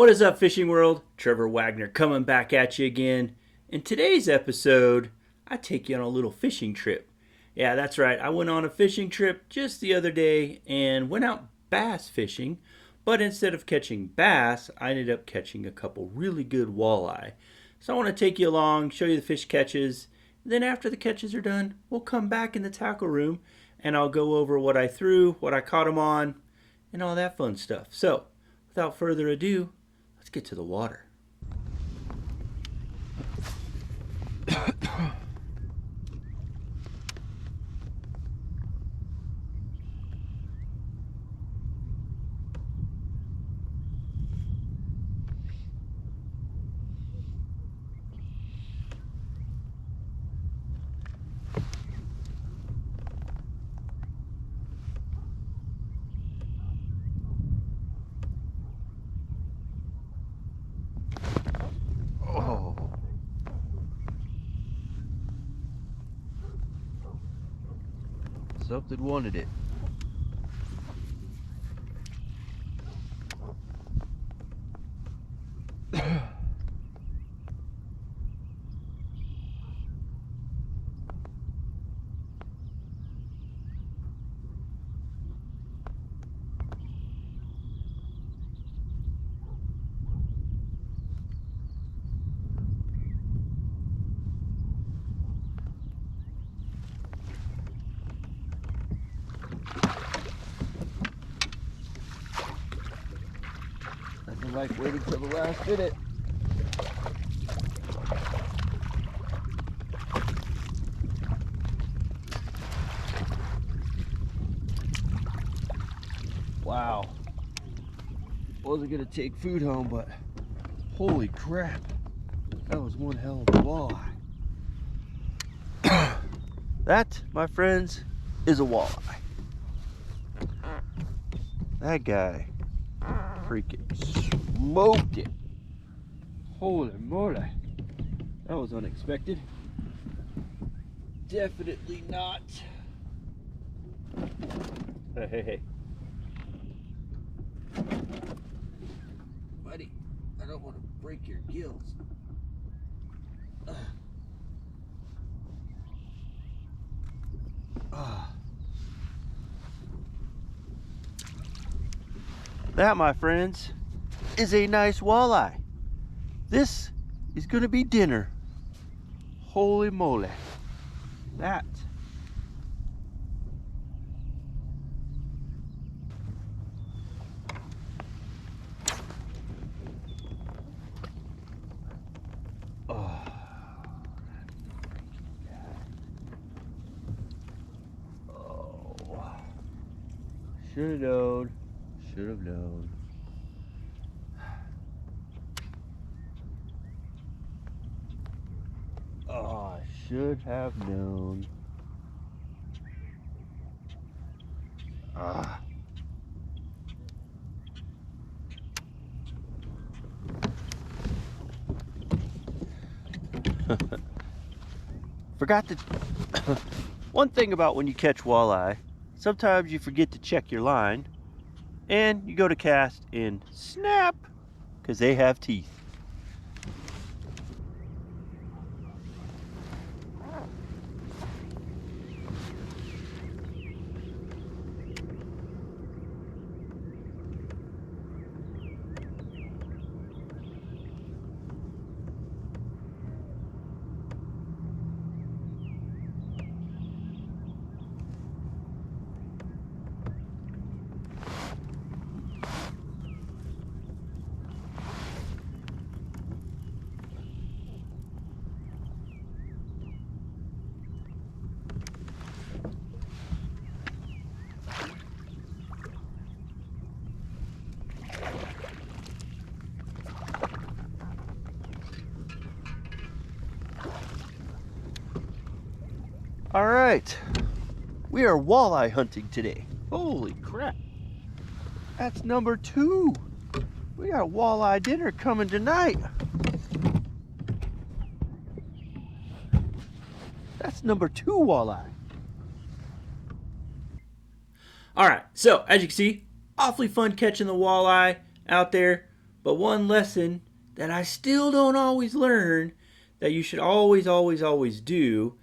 What is up, fishing world? Trevor Wagner coming back at you again. In today's episode, I take you on a little fishing trip. Yeah, that's right. I went on a fishing trip just the other day and went out bass fishing. But instead of catching bass, I ended up catching a couple really good walleye. So I want to take you along, show you the fish catches. Then after the catches are done, we'll come back in the tackle room and I'll go over what I threw, what I caught them on, and all that fun stuff. So, without further ado, let's get to the water. Oh. Something wanted it. Nothing like waiting till the last minute. Wow. Wasn't gonna take food home, but holy crap. That was one hell of a walleye. That, my friends, is a walleye. That guy freaking smoked it. Holy moly. That was unexpected. Definitely not. Hey. Buddy, I don't want to break your gills. That, my friends, is a nice walleye. This is gonna be dinner. Holy moly. That. Oh. Oh. Should have known. Should have known. Oh, I should have known. Ah. Forgot to... One thing about when you catch walleye, sometimes you forget to check your line, and you go to cast and snap, because they have teeth. All right, we are walleye hunting today. Holy crap, that's number 2. We got walleye dinner coming tonight. That's number 2 walleye. All right, so as you can see, awfully fun catching the walleye out there. But one lesson that I still don't always learn that you should always do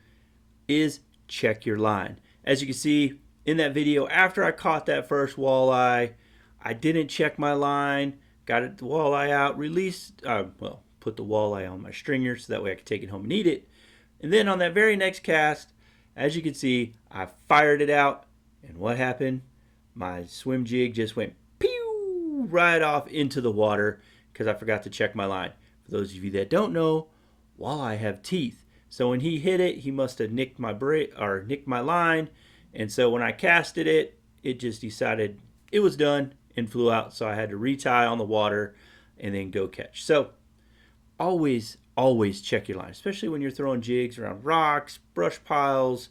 is check your line. As you can see in that video, after I caught that first walleye, I didn't check my line, got the walleye out, released, put the walleye on my stringer so that way I could take it home and eat it. And then on that very next cast, as you can see, I fired it out, and what happened? My swim jig just went pew right off into the water because I forgot to check my line. For those of you that don't know, walleye have teeth. So when he hit it, he must have nicked my line, and so when I casted it, it just decided it was done and flew out. So I had to retie on the water and then go catch. So always check your line, especially when you're throwing jigs around rocks, brush piles,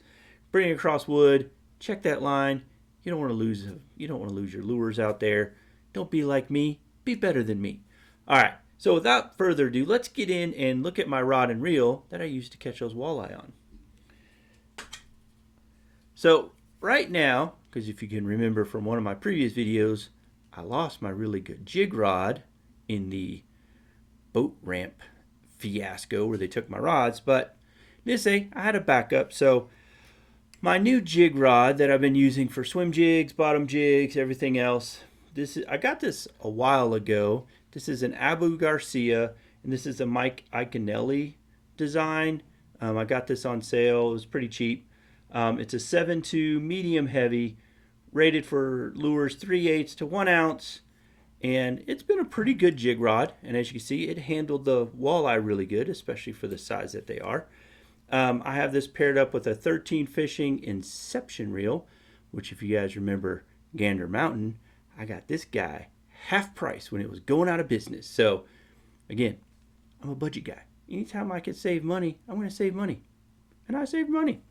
bringing across wood. Check that line. You don't want to lose your lures out there. Don't be like me. Be better than me. All right. So without further ado, let's get in and look at my rod and reel that I used to catch those walleye on. So right now, because if you can remember from one of my previous videos, I lost my really good jig rod in the boat ramp fiasco where they took my rods, but this day I had a backup. So my new jig rod that I've been using for swim jigs, bottom jigs, everything else, I got this a while ago. This is an Abu Garcia, and this is a Mike Iaconelli design. I got this on sale. It was pretty cheap. It's a 7.2 medium heavy, rated for lures 3/8 to 1 ounce, and it's been a pretty good jig rod. And as you can see, it handled the walleye really good, especially for the size that they are. I have this paired up with a 13 fishing Inception reel, which if you guys remember Gander Mountain, I got this guy half price when it was going out of business. So again, I'm a budget guy. Anytime I can save money, I'm going to save money, and I save money.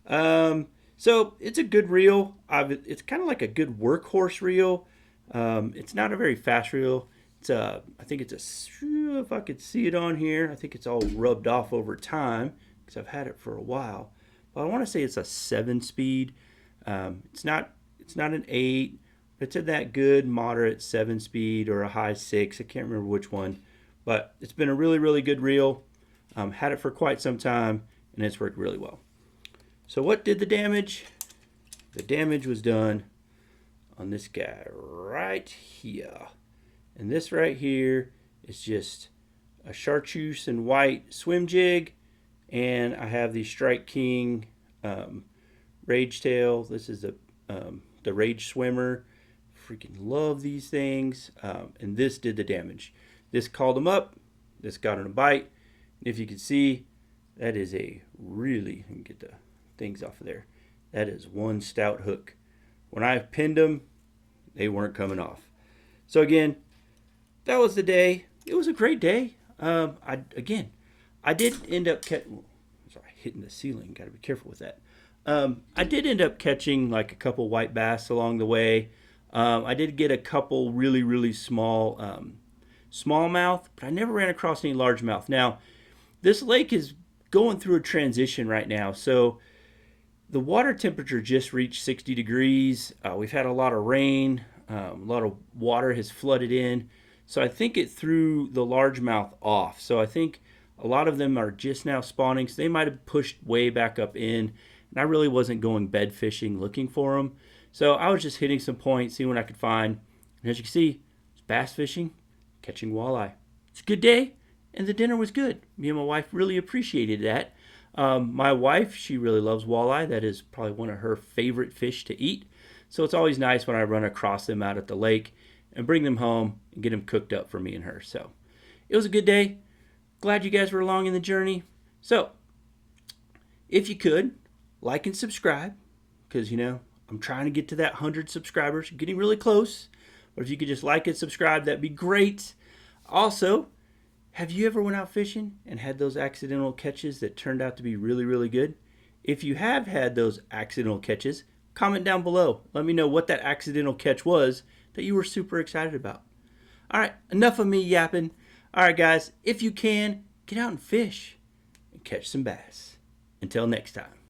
So it's a good reel. It's kind of like a good workhorse reel. It's not a very fast reel. I think if I could see it on here, I think it's all rubbed off over time because I've had it for a while. But I want to say it's a 7-speed. It's not an 8. It's in that good moderate 7-speed or a high 6. I can't remember which one, but it's been a really good reel. Had it for quite some time, and it's worked really well. So what did the damage? The damage was done on this guy right here. And this right here is just a chartreuse and white swim jig, and I have the Strike King Rage Tail. This is the Rage Swimmer. Freaking love these things. And this did the damage. This called him up. This got him a bite. And if you can see, that is a really, let me get the things off of there. That is one stout hook. When I pinned them, they weren't coming off. So again, that was the day. It was a great day. I did end up hitting the ceiling. Got to be careful with that. I did end up catching like a couple white bass along the way. I did get a couple really small smallmouth, but I never ran across any largemouth. Now, this lake is going through a transition right now, so the water temperature just reached 60 degrees. We've had a lot of rain. A lot of water has flooded in, so I think it threw the largemouth off. So I think a lot of them are just now spawning, so they might have pushed way back up in, and I really wasn't going bed fishing looking for them. So I was just hitting some points, seeing what I could find. And as you can see, it's bass fishing, catching walleye. It's a good day, and the dinner was good. Me and my wife really appreciated that. My wife, she really loves walleye. That is probably one of her favorite fish to eat. So it's always nice when I run across them out at the lake and bring them home and get them cooked up for me and her. So it was a good day. Glad you guys were along in the journey. So if you could, like and subscribe, because, I'm trying to get to that 100 subscribers. I'm getting really close. But if you could just like and subscribe, that'd be great. Also, have you ever went out fishing and had those accidental catches that turned out to be really good? If you have had those accidental catches, comment down below. Let me know what that accidental catch was that you were super excited about. All right, enough of me yapping. All right, guys, if you can, get out and fish and catch some bass. Until next time.